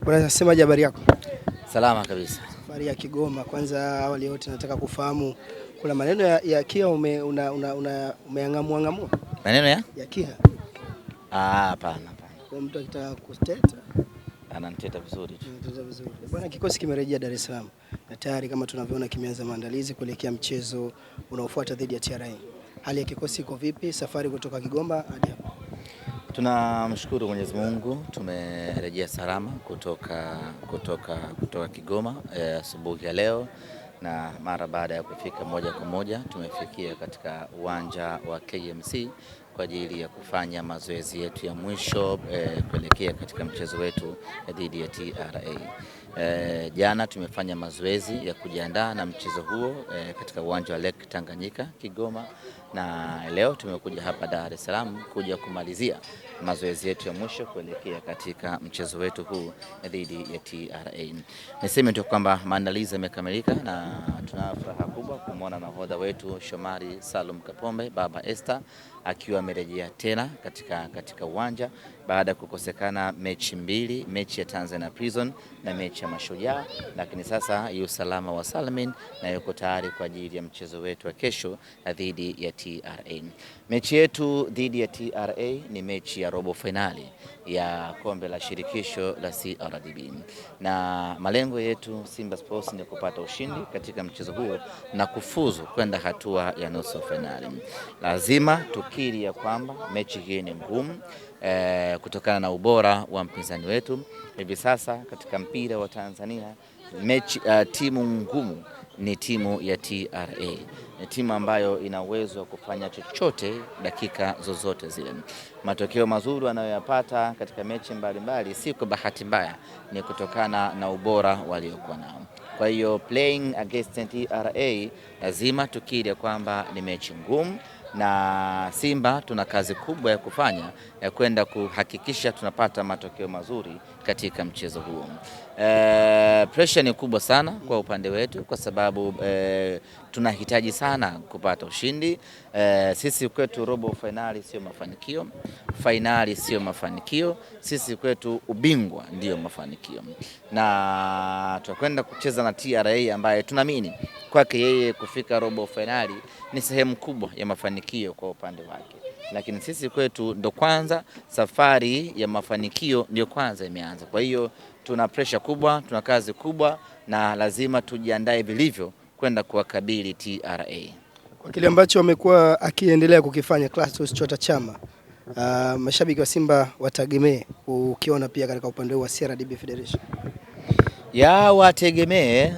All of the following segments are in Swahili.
Unasemaje habari yako? Salama kabisa. Safari ya Kigoma, kwanza awali yote nataka kufahamu kuna maneno ya Kia umeangamua? Maneno ya Kia? Hapana. Kwa mtu akitaka kusteta ananiteta vizuri tu. Anateta vizuri. Bwana, kikosi kimerejea Dar es Salaam. Na tayari kama tunavyoona kimeanza maandalizi kuelekea mchezo unaofuata dhidi ya TRA. Hali ya kikosi iko vipi? Safari kutoka Kigoma hadi hapa. Tunamshukuru Mwenyezi Mungu, tumerejea salama kutoka Kigoma asubuhi ya leo, na mara baada ya kufika moja kwa moja tumefikia katika uwanja wa KMC kwa ajili ya kufanya mazoezi yetu ya mwisho kuelekea katika mchezo wetu dhidi ya TRA. Jana tumefanya mazoezi ya kujiandaa na mchezo huo katika uwanja wa Lake Tanganyika Kigoma, na leo tumekuja hapa Dar es Salaam kuja kumalizia mazoezi yetu ya mwisho kuelekea katika mchezo wetu huu dhidi ya TRA. Niseme tu kwamba maandalizi yamekamilika na tuna furaha kubwa kumwona nahodha wetu Shomari Salum Kapombe, Baba Esther, akiwa amerejea tena katika uwanja baada ya kukosekana mechi mbili, mechi ya Tanzania Prison na mechi ya Mashujaa, lakini sasa yu salama wa Salmin na yuko tayari kwa ajili ya mchezo wetu wa kesho dhidi ya TRA. Mechi yetu dhidi ya TRA ni mechi ya robo finali ya kombe la shirikisho la CRDB, na malengo yetu Simba Sports ni kupata ushindi katika mchezo huo na kufuzu kwenda hatua ya nusu finali. Lazima tukiri ya kwamba mechi hii ni ngumu kutokana na ubora wa mpinzani wetu. Hivi sasa katika mpira wa Tanzania timu ngumu ni timu ya TRA. Ni timu ambayo ina uwezo wa kufanya chochote dakika zozote zile. Matokeo mazuri wanayoyapata katika mechi mbalimbali si kwa bahati mbaya, ni kutokana na ubora waliokuwa nao. Kwa hiyo playing against TRA lazima tukiri kwamba ni mechi ngumu, na Simba tuna kazi kubwa ya kufanya ya kwenda kuhakikisha tunapata matokeo mazuri katika mchezo huo. Pressure ni kubwa sana kwa upande wetu kwa sababu tunahitaji sana kupata ushindi. Sisi kwetu robo finali sio mafanikio, finali sio mafanikio, sisi kwetu ubingwa ndio mafanikio, na tutakwenda kucheza na TRA ambaye tunaamini kwake yeye kufika robo finali ni sehemu kubwa ya mafanikio kwa upande wake, lakini sisi kwetu ndo kwanza safari ya mafanikio ndio kwanza imeanza. Kwa hiyo tuna pressure kubwa, tuna kazi kubwa, na lazima tujiandae vilivyo kwenda kuwakabili TRA. Kwa kile ambacho wamekuwa akiendelea kukifanya Clatous Chota Chama, mashabiki wa Simba wategemee ukiona pia katika upande wa CRDB Federation. Wategemee,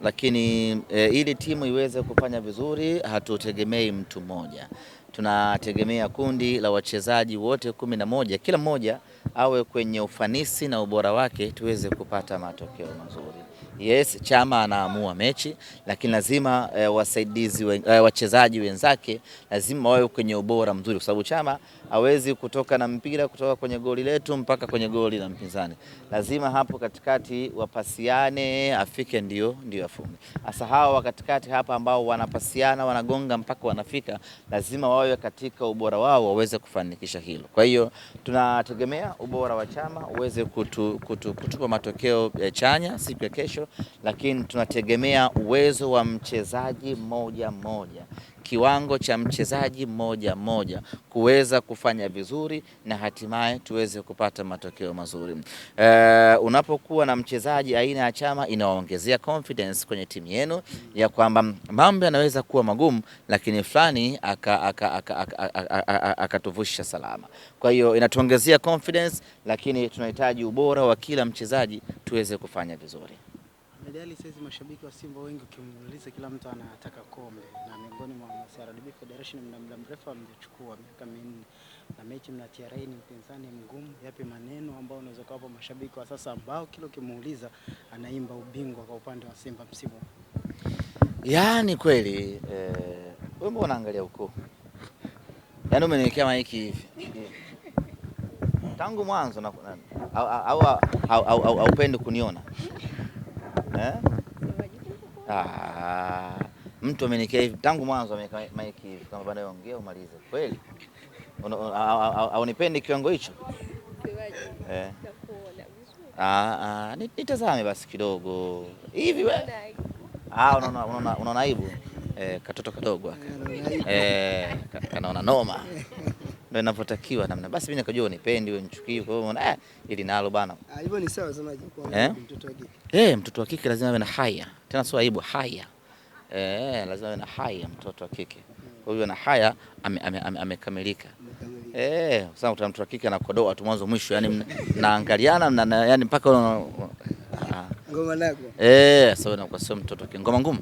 lakini ili timu iweze kufanya vizuri hatutegemei mtu mmoja. Tunategemea kundi la wachezaji wote 11, kila mmoja awe kwenye ufanisi na ubora wake tuweze kupata matokeo mazuri. Yes, Chama anaamua mechi, lakini lazima wasaidizi wachezaji wenzake lazima wawe kwenye ubora mzuri, kwa sababu Chama hawezi kutoka na mpira kutoka kwenye goli letu mpaka kwenye goli la mpinzani. Lazima hapo katikati wapasiane, afike ndio afunge. Hasa hawa katikati hapa ambao wanapasiana, wanagonga mpaka wanafika, lazima wawe katika ubora wao waweze kufanikisha hilo. Kwa hiyo tunategemea ubora wa Chama uweze kutupa matokeo chanya siku ya kesho, lakini tunategemea uwezo wa mchezaji mmoja mmoja, kiwango cha mchezaji mmoja mmoja kuweza kufanya vizuri na hatimaye tuweze kupata matokeo mazuri. Unapokuwa na mchezaji aina ya Chama inaongezea confidence kwenye timu yenu ya kwamba mambo yanaweza kuwa magumu, lakini fulani akatuvusha salama. Kwa hiyo inatuongezea confidence, lakini tunahitaji ubora wa kila mchezaji tuweze kufanya vizuri. Medali sasa, mashabiki wa Simba wengi ukimuuliza kila mtu anataka kombe, na miongoni mwa CRDB Federation muda mrefu amechukua miaka 4 na mechi na TRA ni mpinzani mgumu. Yapi maneno ambayo unaweza kuwapa mashabiki wa sasa ambao kila ukimuuliza anaimba ubingwa kwa upande wa Simba msimu? Yaani kweli wewe mbona unaangalia huko? Yaani umeniwekea maiki hivi tangu mwanzo na au upende kuniona? Mtu amenikia hivi tangu mwanzo, ameweka mic hivi kama bana ongea umalize. Kweli au nipendi kiwango hicho? Nitazame basi kidogo hivi we. Unaona aibu katoto kadogo kanaona noma ndio inavyotakiwa namna. Basi mimi nikajua unipendi wewe nichukii, kwa hiyo ili nalo bana. Hivyo ni sawa semaje kwa mtoto wa kike? Mtoto wa kike lazima awe na haya, tena sio aibu, haya. Lazima awe na haya mtoto wa kike. Kwa hiyo na haya amekamilika. Sasa mtoto wa kike anakodoa tu mwanzo mwisho, yani naangaliana yani mpaka ngoma nako. Sasa na kwa sio mtoto wa kike ngoma ngumu.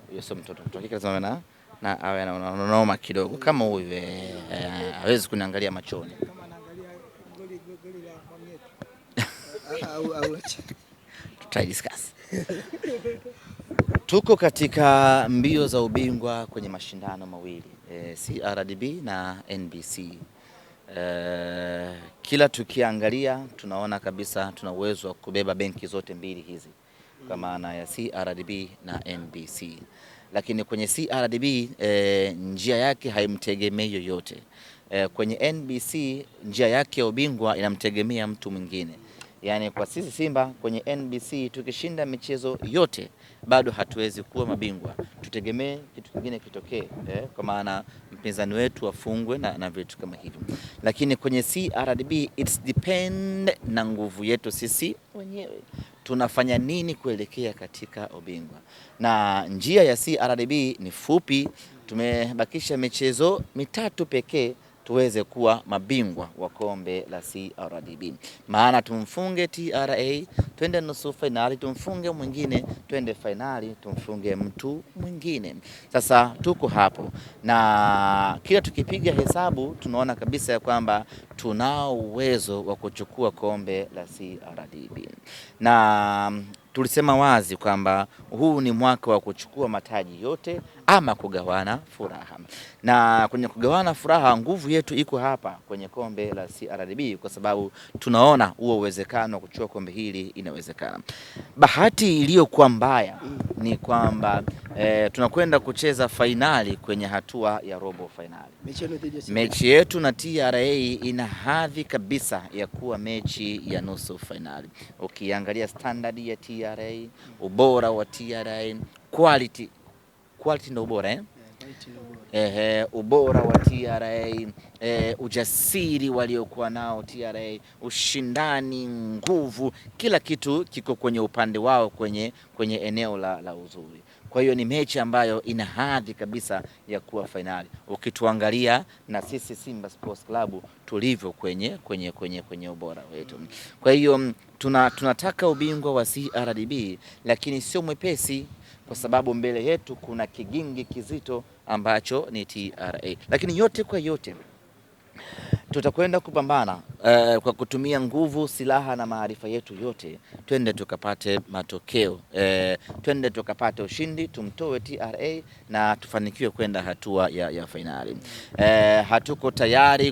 Hiyo sio mtoto wa kike, lazima awe na noma kidogo kama huyu, hawezi kuniangalia machoni. Kama anaangalia goli la au tutadiscuss. Tuko katika mbio za ubingwa kwenye mashindano mawili, CRDB na NBC. Kila tukiangalia tunaona kabisa tuna uwezo wa kubeba benki zote mbili hizi kwa maana ya CRDB na NBC. Lakini kwenye CRDB njia yake haimtegemei yoyote. Kwenye NBC njia yake ya ubingwa inamtegemea mtu mwingine. Yani kwa sisi Simba kwenye NBC tukishinda michezo yote bado hatuwezi kuwa mabingwa. Tutegemee kitu kingine kitokee, kwa maana mpinzani wetu afungwe na vitu kama hivyo. Lakini kwenye CRDB it's depend na nguvu yetu sisi wenyewe. Tunafanya nini kuelekea katika ubingwa? Na njia ya CRDB ni fupi, tumebakisha michezo mitatu pekee tuweze kuwa mabingwa wa kombe la CRDB. Maana tumfunge TRA, twende nusu finali, tumfunge mwingine, twende finali, tumfunge mtu mwingine. Sasa tuko hapo na kila tukipiga hesabu tunaona kabisa ya kwamba tunao uwezo wa kuchukua kombe la CRDB. Na tulisema wazi kwamba huu ni mwaka wa kuchukua mataji yote ama kugawana furaha. Na kwenye kugawana furaha nguvu yetu iko hapa kwenye kombe la CRDB, kwa sababu tunaona huo uwezekano wa kuchukua kombe hili inawezekana. Bahati iliyokuwa mbaya ni kwamba tunakwenda kucheza fainali kwenye hatua ya robo fainali. Mechi yetu na TRA ina hadhi kabisa ya kuwa mechi ya nusu fainali. Ukiangalia standard ya TRA, ubora wa TRA, quality ndio ubora ubora wa TRA, ujasiri waliokuwa nao TRA, ushindani, nguvu, kila kitu kiko kwenye upande wao kwenye eneo la uzuri. Kwa hiyo ni mechi ambayo ina hadhi kabisa ya kuwa finali. Ukituangalia na sisi Simba Sports Club tulivyo kwenye ubora wetu. Kwa hiyo tunataka ubingwa wa CRDB, lakini sio mwepesi kwa sababu mbele yetu kuna kigingi kizito ambacho ni TRA. Lakini yote kwa yote tutakwenda kupambana kwa kutumia nguvu, silaha na maarifa yetu yote, twende tukapate matokeo, twende tukapate ushindi, tumtoe TRA na tufanikiwe kwenda hatua ya finali. Hatuko tayari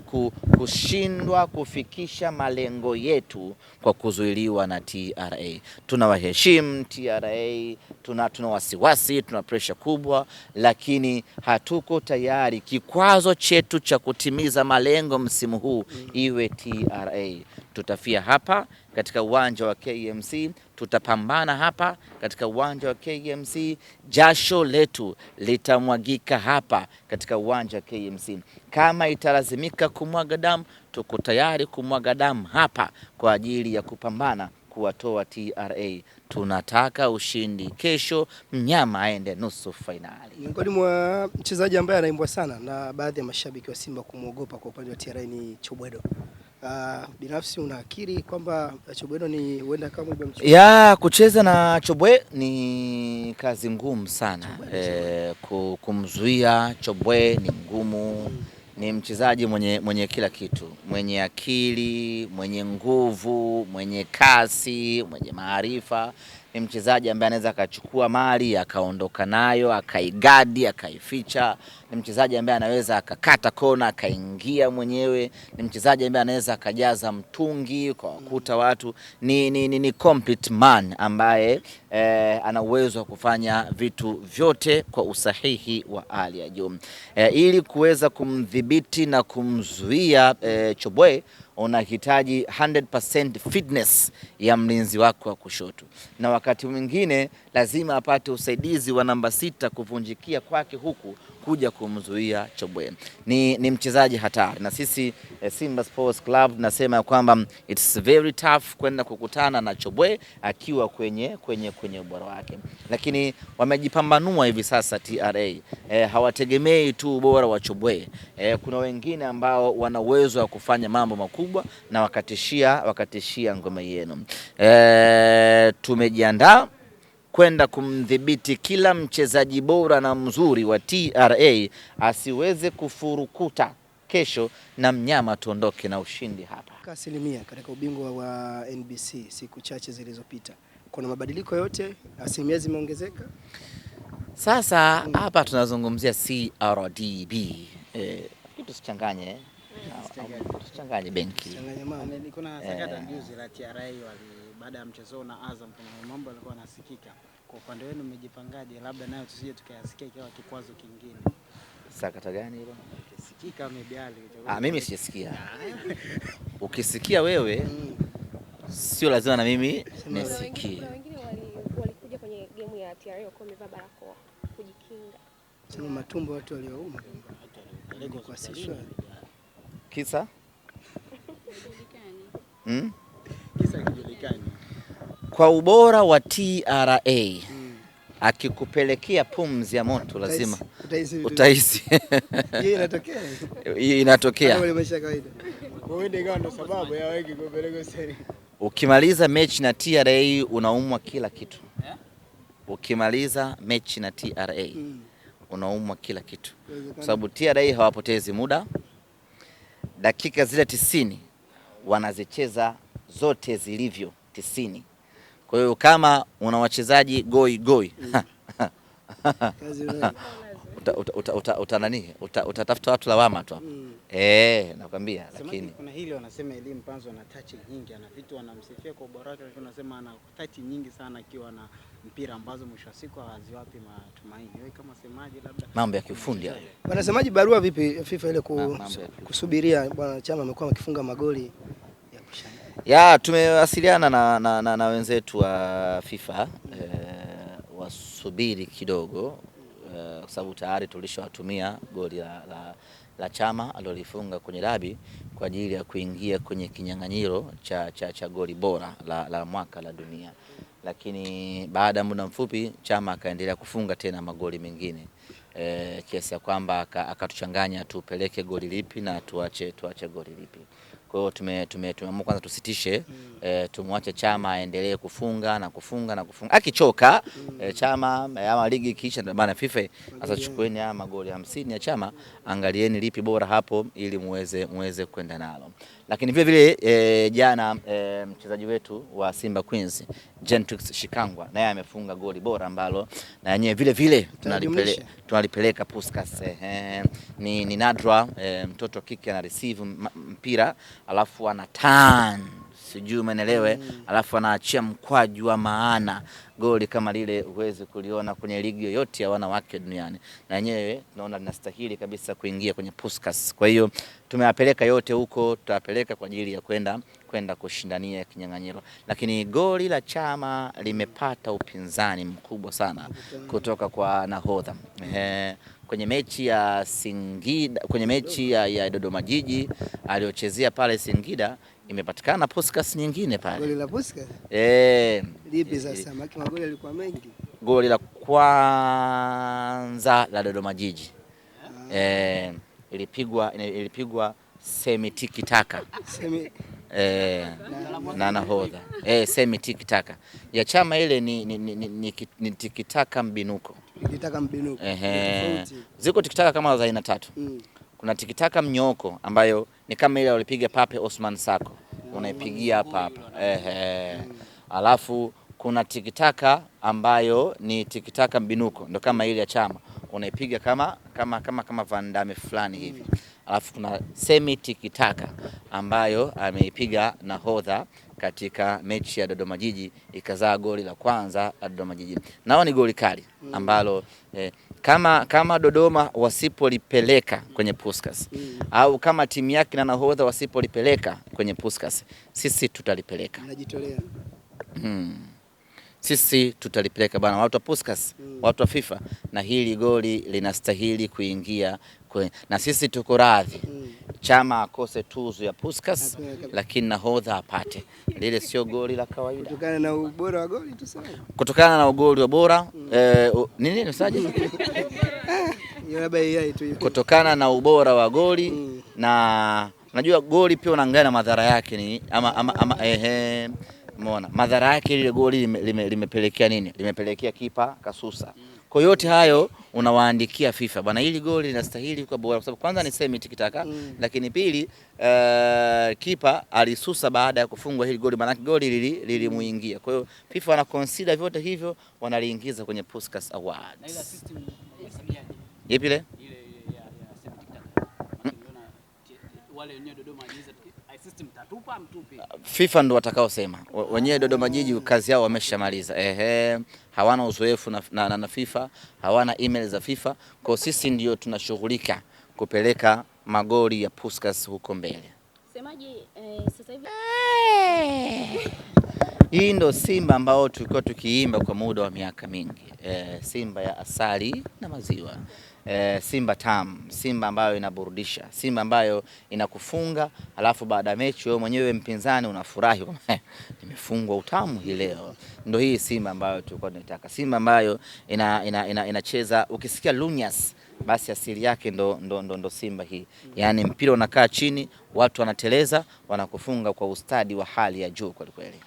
kushindwa kufikisha malengo yetu kwa kuzuiliwa na TRA. Tunawaheshimu TRA, tuna wasiwasi, tuna pressure kubwa, lakini hatuko tayari kikwazo chetu cha kutimiza malengo msimu huu iwe TRA. Tutafia hapa katika uwanja wa KMC, tutapambana hapa katika uwanja wa KMC, jasho letu litamwagika hapa katika uwanja wa KMC. Kama italazimika kumwaga damu, tuko tayari kumwaga damu hapa kwa ajili ya kupambana kuwatoa TRA. Tunataka ushindi kesho, mnyama aende nusu finali. Miongoni mwa mchezaji ambaye anaimbwa sana na baadhi ya mashabiki wa Simba kumuogopa kwa upande wa TRA ni Chobwedo. Binafsi unaakiri kwamba Chobwedo ni huenda kama kucheza na Chobwe ni kazi ngumu sana. Kumzuia Chobwe ni ngumu. Ni mchezaji mwenye kila kitu, mwenye akili, mwenye nguvu, mwenye kasi, mwenye maarifa. Ni mchezaji ambaye anaweza akachukua mali akaondoka nayo, akaigadi, akaificha. Ni mchezaji ambaye anaweza akakata kona akaingia mwenyewe. Ni mchezaji ambaye anaweza akajaza mtungi kwa kukuta watu. Ni complete man ambaye ana uwezo wa kufanya vitu vyote kwa usahihi wa hali ya juu. Ili kuweza kumdhibiti na kumzuia Chobwe, unahitaji 100% fitness ya mlinzi wako wa kushoto, na wakati mwingine lazima apate usaidizi wa namba 6 kuvunjikia kwake huku kuja kumzuia Chobwe. Ni mchezaji hatari, na sisi Simba Sports Club tunasema kwamba it's very tough kwenda kukutana na Chobwe akiwa kwenye ubora wake, lakini wamejipambanua hivi sasa TRA. Hawategemei tu ubora wa Chobwe. Kuna wengine ambao wana uwezo wa kufanya mambo makubwa na wakatishia ngome yenu. Tumejiandaa kwenda kumdhibiti kila mchezaji bora na mzuri wa TRA asiweze kufurukuta kesho na mnyama tuondoke na ushindi hapa. Asilimia katika ubingwa wa NBC siku chache zilizopita, kuna mabadiliko yote? Asilimia zimeongezeka? Sasa hapa tunazungumzia CRDB. Tusichanganye benki. Kuna sakata juzi la TRA baada ya mchezo na Azam, kuna mambo yalikuwa yanasikika. Kwa upande wenu mmejipangaje, labda nayo tusije tukayasikia ikiwa kikwazo kingine? Sakata gani hilo? Sikika mebiali. Mimi sijasikia. Ukisikia wewe sio lazima na mimi nisikie. Kuna wengine walikuja kwenye game ya TRA kwa wamevaa barakoa kujikinga. Sema matumbo watu waliouma kwa sishwa. Kisa? Kisa kijulikani. Kwa ubora wa TRA akikupelekea pumzi ya moto lazima utahisi. Hii inatokea. Inatokea. Wale maisha kawaida. Wewe ndio ndo sababu ya wengi kupeleka seri. Ukimaliza mechi na TRA unaumwa kila kitu. Ukimaliza mechi na TRA unaumwa kila kitu. Kwa sababu TRA hawapotezi muda. Dakika zile 90 wanazicheza zote zilivyo 90. Kwa hiyo kama una wachezaji goi utatafuta watu lawama tu hapo. Nakwambia. Lakini kuna hili wanasema Elie Mpanzu ana touch nyingi, ana vitu wanamsifia kwa ubora wake, lakini wanasema ana touch nyingi sana akiwa na mpira ambazo mwisho wa siku haziwapi matumaini. Wewe kama semaji, labda mambo ya kiufundi hayo. Wanasemaji barua vipi FIFA ile kusubiria bwana Chama amekuwa akifunga magoli ya kushangaza? Tumewasiliana na wenzetu wa FIFA wasubiri kidogo, kwa sababu tayari tulishawatumia goli la Chama alilolifunga kwenye dabi kwa ajili ya kuingia kwenye kinyang'anyiro cha goli bora la mwaka la dunia. Lakini baada ya muda mfupi Chama akaendelea kufunga tena magoli mengine, kiasi ya kwamba akatuchanganya tupeleke goli lipi na tuache goli lipi. Kwa hiyo tumeamua kwanza tusitishe, tumwache Chama aendelee kufunga na kufunga. Akichoka Chama ama ligi kisha ndio maana FIFA sasa chukueni magoli 50 ya Chama, angalieni lipi bora hapo ili muweze kwenda nalo. Lakini vile vile jana mchezaji wetu wa Simba Queens Gentrix Shikangwa naye amefunga goli bora ambalo na yenyewe vile vile tunalipeleka Puskas. Ni nadra mtoto kike ana receive mpira alafu ana turn, sijui umeelewe, alafu anaachia mkwaju wa maana. Goli kama lile uweze kuliona kwenye ligi yoyote ya wanawake duniani, na yenyewe tunaona linastahili kabisa kuingia kwenye Puskas. Kwa hiyo tumewapeleka yote huko, tutawapeleka kwa ajili ya kwenda kushindania kinyang'anyiro. Lakini goli la Chama limepata upinzani mkubwa sana kutoka kwa nahodha. Kwenye mechi ya Singida, kwenye mechi ya Dodoma Jiji aliochezea pale Singida, imepatikana Puskas nyingine pale. Goli la Puskas? Lipi sasa? Magoli yalikuwa mengi. Goli la kwanza la Dodoma Jiji ilipigwa semi tiki taka. Na nahodha. Semi tiki taka. Ya Chama ile ni tiki taka mbinuko. Tikitaka mbinuko. Ziko tikitaka kama za aina 3. Kuna tikitaka mnyoko ambayo ni kama ile walipiga Pape Osman Sako, unaipigia hapa. Alafu kuna tikitaka ambayo ni tikitaka mbinuko, ndio kama ile ya Chama, unaipiga kama Van Damme fulani hivi. alafu kuna semi tiki-taka ambayo ameipiga nahodha katika mechi ya Dodoma Jiji, ikazaa goli la kwanza la Dodoma Jiji. Nao ni goli kali ambalo kama Dodoma wasipolipeleka kwenye Puskas au kama timu yake na nahodha wasipolipeleka kwenye Puskas, sisi tutalipeleka. Najitolea. Sisi tutalipeleka bana, watu wa Puskas, watu wa FIFA, na hili goli linastahili kuingia na sisi tuko radhi Chama akose tuzo ya Puskas, lakini nahodha apate. Lile sio goli la kawaida. Kutokana na ubora wa goli tuseme. Kutokana na ugoli wa bora nini unasaje? Kutokana na ubora wa goli na najua goli pia unaangalia na madhara yake ni umeona madhara yake. Ile goli limepelekea nini? Limepelekea kipa kasusa. Kwa yote hayo unawaandikia FIFA bwana, hili goli linastahili kwa bora, kwa sababu kwanza ni semi tiki-taka, lakini pili kipa alisusa baada ya kufungwa hili goli, maana goli lilimuingia. Kwa hiyo FIFA wana consider vyote hivyo, wanaliingiza kwenye Puskas Awards. Na ile system yasabiaje? Ipi ile? Ile ya semi tiki-taka. Unaona wale wenyewe Dodoma anaweza system tatupa mtupi. FIFA ndo watakao sema. Wenyewe Dodoma Jiji kazi yao wameshamaliza. Hawana uzoefu na FIFA, hawana email za FIFA. Kwa sisi ndio tunashughulika kupeleka magoli ya Puskas huko mbele. Semaji sasa hivi hii ndo Simba ambao tulikuwa tukiimba kwa muda wa miaka mingi. Simba ya asali na maziwa. Simba tamu, Simba ambayo inaburudisha, Simba ambayo inakufunga, alafu baada ya mechi wewe mwenyewe mpinzani unafurahi nimefungwa utamu hii leo. Ndio hii Simba ambayo tulikuwa tunataka, Simba ambayo inacheza ukisikia lunyas basi asili yake ndo Simba hii. Yaani mpira unakaa chini, watu wanateleza, wanakufunga kwa ustadi wa hali ya juu kweli kweli.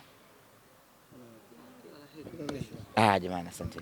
Jamani asante.